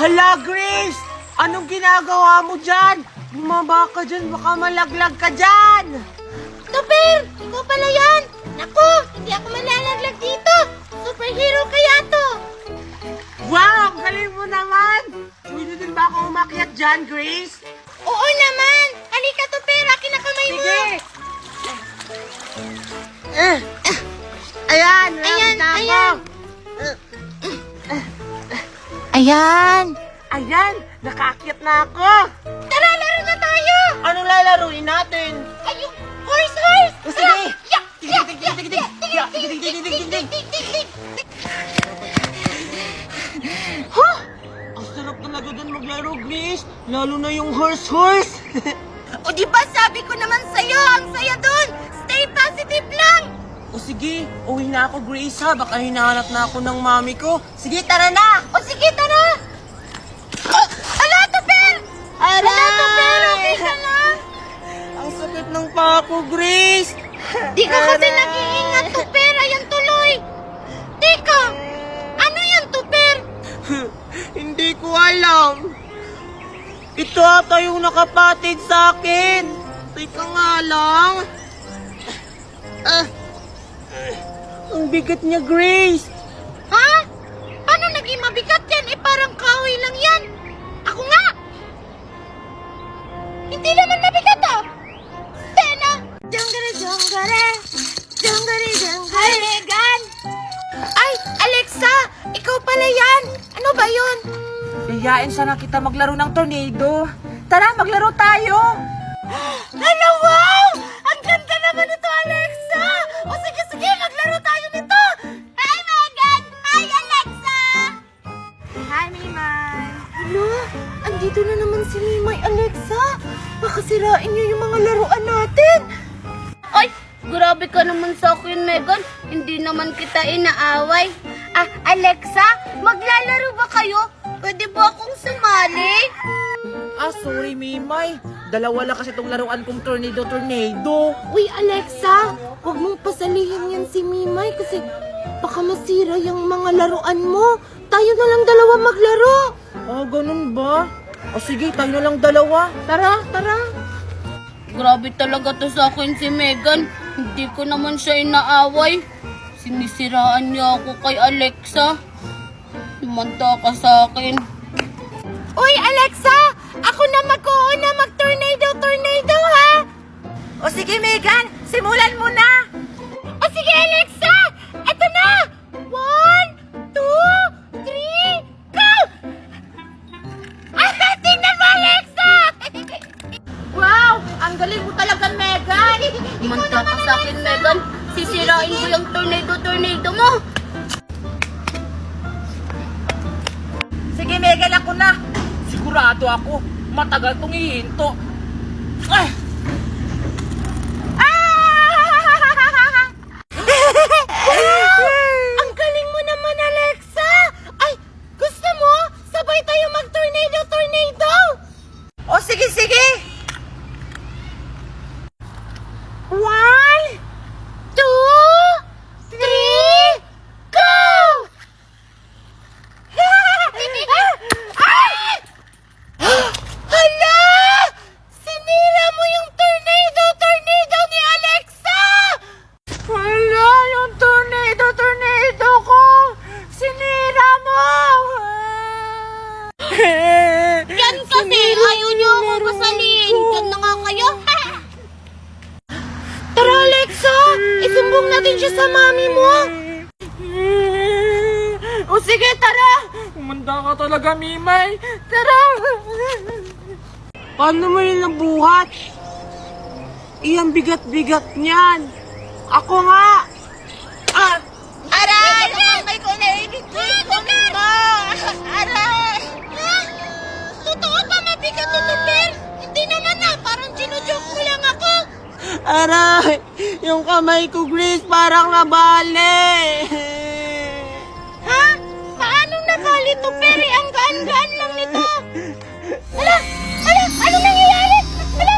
Hala, Grace! Anong ginagawa mo dyan? Bumaba ka dyan, baka malaglag ka dyan! Tupper! Ikaw pala yan! Naku! Hindi ako malalaglag dito! Superhero kaya to! Wow! Ang galing mo naman! Pwede din ba ako umakyat dyan, Grace? Oo naman! Halika, Tupper! Akin na kamay mo! Sige! Ayan! Ayan, na ako. ayan. Ayan! Ayan! Nakaakyat na ako! Tara, laro na tayo! Anong lalaruin natin? Ay, yung horse! O, sige! Yak! Yak! Tig, tig, Yak! tig, tig, Yak! tig, Yak! tig, tig, tig, tig, tig, tig. Tig! Huh! Ang sarap talaga dun maglaro, Grace. Lalo na yung horse. O di ba sabi ko naman sa'yo, ang saya dun! Stay positive lang! O sige, uwi na ako, Grace, ha. Baka hinahanap na ako ng mami ko. Sige, tara na! O sige, tara! Ala, Tupper! Aray! Ala, Tupper! Okay ka lang? Ang sakit ng paa ko, Grace. Di ka kasi Aray! nag-iingat, Tupper! Ayan tuloy! Teka! Ano yan, Tupper? Hindi ko alam. Ito ata yung nakapatid sa akin. Teka nga lang. Ang bigat niya, Grace. Ha? Paano naging mabigat yan? Eh parang kahoy lang yan. Ako nga! Hindi naman mabigat ah! Stella! Junggare, junggare! Junggare, junggare! Megan! Ay, Alexa! Ikaw pala yan! Ano ba yun? Iyain sana kita maglaro ng tornado. Tara, maglaro tayo. Hello, wow! Ang ganda naman ito, Alexa! O sige, sige, maglaro tayo nito! Hi, Megan! Hi, Alexa! Hi, Mimay! Ano? Andito na naman si Mimay, Alexa! Baka sirain niyo yung mga laruan natin! Ay! Grabe ka naman sa akin, Megan. Hindi naman kita inaaway. Ah, Alexa, maglalaro ba kayo? Pwede ba akong sumali? Sorry, Mimay. Dalawa lang kasi itong laruan kong tornado. Uy, Alexa, huwag mong pasalihin yan si Mimay kasi baka masira yung mga laruan mo. Tayo na lang dalawa maglaro. Ganun ba? Sige, tayo na lang dalawa. Tara, tara. Grabe talaga to sa akin si Megan. Hindi ko naman siya inaaway. Sinisiraan niya ako kay Alexa. Lumanta ka sa akin. Uy, Alexa! Ako na mag-uuna mag-tornado, ha? O sige, Megan, simulan mo na. O sige, Alexa! Eto na! 1, 2, 3, go! Tingnan mo, Alexa! Wow! Ang galing mo talaga, Megan! Manta ka sa akin, Megan. Sisirain ko yung tornado mo. Sige, Megan, ako na. Sigurado ako. Matagal tong hihinto. Ay! Ang galing mo naman, Alexa! Ay, gusto mo? Sabay tayo mag-tornado! O sige, sige! 1, 2, 3, go! Ay! Hala! Sinira mo yung tornado ni Alexa! Wala, yung tornado ko! Sinira mo! Yan kasi, ayaw niyo ako pasaliin. Diyan na nga kayo. Tara, Alexa! Isumbong natin siya sa mami mo. O sige, tara! Umanda ka talaga, Mimay! Tara! Paano mo yun nabuhat? Iyang bigat-bigat niyan! Ako nga! Aray! Nakangay ko na ibigay ko nito! Aray! Totoo ba mabigat ito, Per? Hindi naman na, parang ginujoke mo lang ako. Aray! Yung kamay ko, Grace, parang nabali! Ha? Paano nabali to, Per? Ang gaan-gaan lang nito. Hala! Hala! Ano nangyayari? Hala!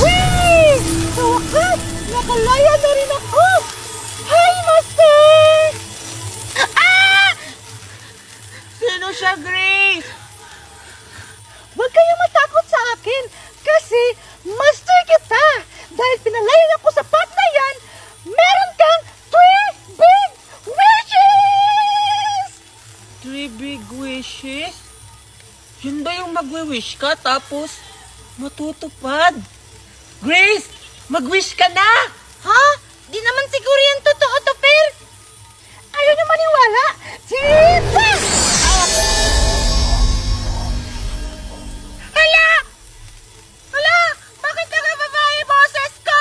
Whee! Sa wakas! Nakalaya na rin ako! Hi, Master! Ah! siya, Grace! Huwag kayong matakot sa akin kasi master kita. Dahil pinalayan ako sa pot na yan, meron kang 3 big wishes! 3 big wishes? Yun ba yung magwi-wish ka tapos matutupad? Grace! Mag-wish ka na! Ha? Di naman siguro yan totoo to, Per. Ayaw niyo maniwala? Tita! Hala! Hala! Bakit nagbababae boses ko?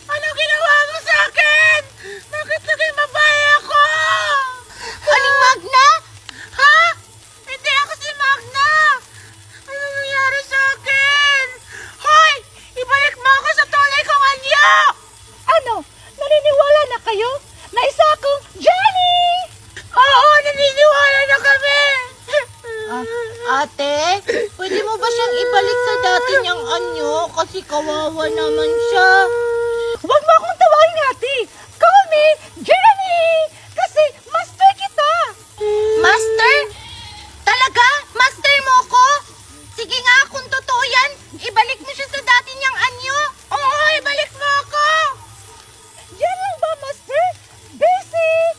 Ano ginawa mo sa akin? Bakit naging babae ako? Aling Magna? Ha? Hindi ako si Magna! Ano nangyari sa akin? Hoy! Ibalik mo ako sa tunay kong anyo! Ano? Naniniwala na kayo? Na isa akong Jenny! Oo, naniniwala na kami! Ate, pwede mo ba siyang ibalik sa dati niyang anyo? Kasi kawawa naman siya. Huwag mo akong tawagin, ate! Call me Jenny! Kasi master kita! Master? Talaga? Master mo ko? Sige nga, kung totoo yan, ibalik mo siya sa dati niyang anyo. Oo, ibalik mo ako! Yan lang ba, Master? Basic!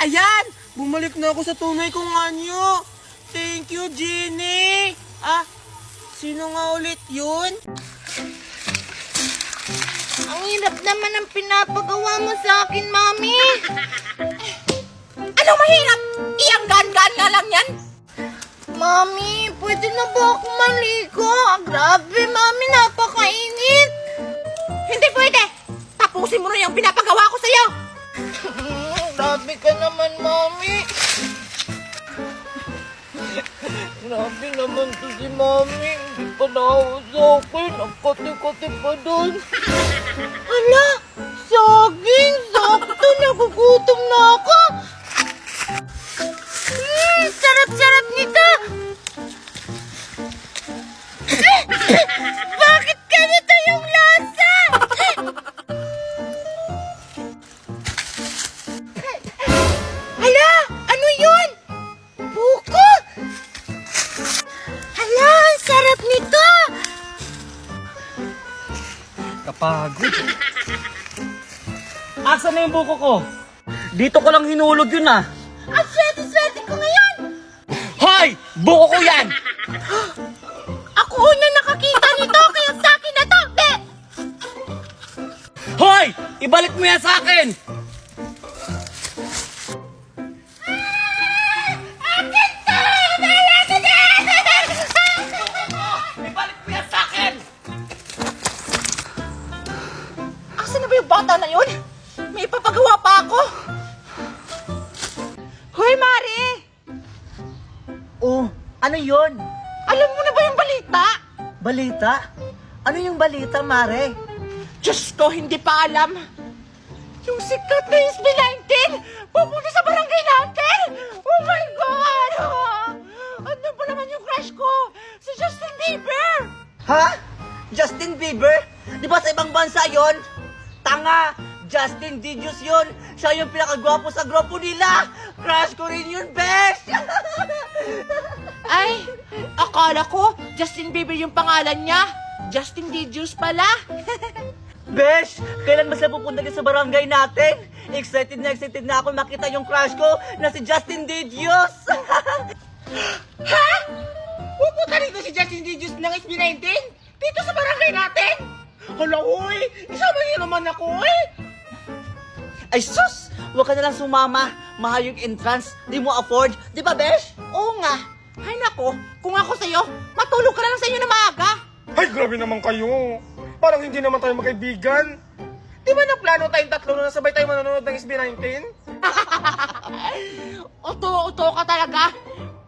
Ayan! Bumalik na ako sa tunay kong anyo! Thank you, Jenny! Ah, sino nga ulit yun? Ang hirap naman ang pinapagawa mo sa akin, Mami. Ano mahirap? Iyang gan-gan na lang yan. Mami, pwede na ba ako maligo? Grabe, Mami, napakainit. Hindi pwede. Tapusin mo na yung pinapagawa ko sa'yo. Grabe ka naman, Mami. Grabe naman to si Mami. Hindi pa nahawa sa akin. Ang kati-kati pa doon. Ala, saging. Sakto, nagugutom na ako. Sarap-sarap nito. Bakit ganito yung lasa? Hala, ano yun? Buko. Hala, ang sarap nito. Kapagod. Asan na yung buko ko? Dito ko lang hinulog yun ah. Ang swerte-swerte ko ngayon. Hoy! Buko ko yan! Ako una nakakita nito, kaya sa akin na to. Hoy! Ibalik mo yan sa akin! Akin to! Wala ko na! Ibalik mo yan sa akin! Asan na ba yung bata na yun? May ipapagawa pa ako. Hoy, Mari! Oh, ano yon? Alam mo na ba yung balita? Balita? Ano yung balita, Mare? Diyos ko, hindi pa alam. Yung sikat na SB19 pupunta sa barangay natin! Oh my God! Ano ba naman yung crush ko? Si Justin Bieber! Ha? Justin Bieber? Di ba sa ibang bansa yon? Tanga! Justin Didius yun! Siya yung pinakagwapo sa grupo nila! Crush ko rin yun, besh! Ay, akala ko Justin Bieber yung pangalan niya. Justin Didius pala. Besh! Kailan ba sila pupunta sa barangay natin? Excited na ako makita yung crush ko na si Justin Didius! Ha? Pupunta dito si Justin Didius ng SB19? Dito sa barangay natin? Hala, uy! Isama niyo naman ako, eh! Ay sus! Huwag ka nalang sumama. Mahal yung entrance. Di mo afford. Di ba, besh? Oo nga. Ay nako, kung ako sa'yo, matulog ka na lang sa inyo na maaga. Ay, grabe naman kayo. Parang hindi naman tayo magkaibigan. Di ba naplano tayong tatlo na sabay tayo manonood ng SB19? Uto ka talaga.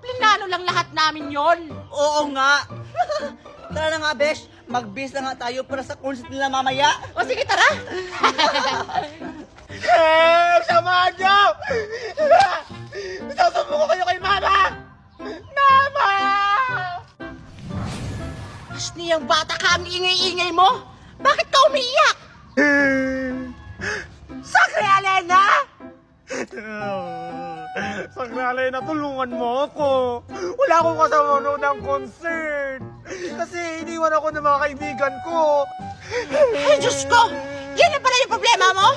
Plinano lang lahat namin yon. Oo nga. Tara na nga, besh. Mag-bis na nga tayo para sa concert nila mamaya. O sige, tara. Samahan niyo! Sasama ko kayo kay Mama! Mama! Ashley, ang bata ka, ang ingay-ingay mo. Bakit ka umiiyak? Sakre Alena! Sakra Alena, tulungan mo ako. Wala akong kasama noon ng concert. Kasi iniwan ako ng mga kaibigan ko. Ay, Diyos ko! Yan na pala yung problema mo?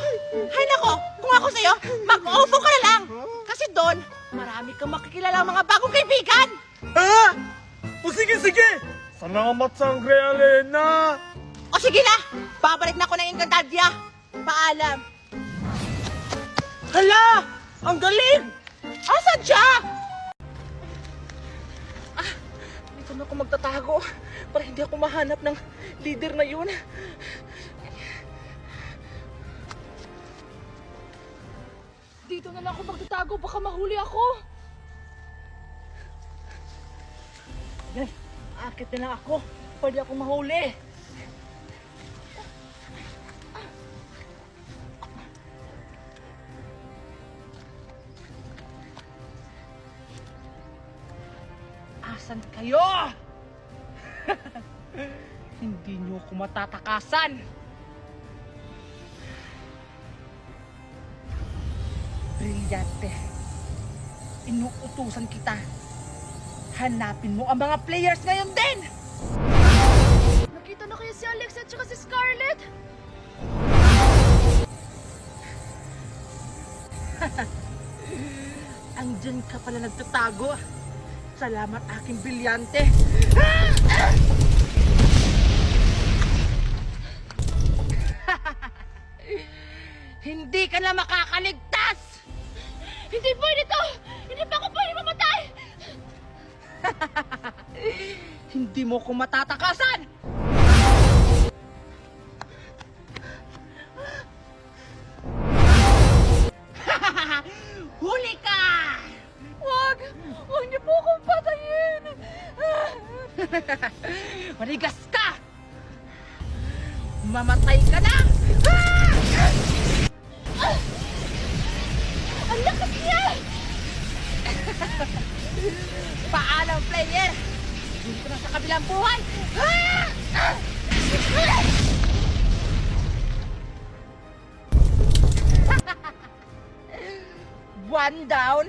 Ay, nako, kung ako sa'yo, mag-OFO ka na lang. Kasi doon, marami kang makikilala mga bagong kaibigan. Ha? O sige, sige. Salamat, Sangre Alena. O sige na, babalik na ako ng Encantadia. Paalam. Hala! Ang galing! Asan siya? Dito na ako magtatago para hindi ako mahanap ng leader na yun. Dito na lang ako magtatago, baka mahuli ako. Yan, akit na lang ako. Pwede ako mahuli. Asan kayo? Hindi niyo ako matatakasan. Brilyante. Inuutusan kita. Hanapin mo ang mga players ngayon din! Nakita na kaya si Alex at saka si Scarlett? Andyan ka pala nagtatago. Salamat aking brilyante. Hindi ka na makakaligtas! Hindi pwede to! Hindi pa ako pwede mamatay! Hindi mo ko matatakasan! Huli ka! Wag! Huwag niyo po akong patayin! Manigas ka! Mamatay ka na! Ang lakas niya! Paalam, player! Dito na sa kabilang buhay! One down,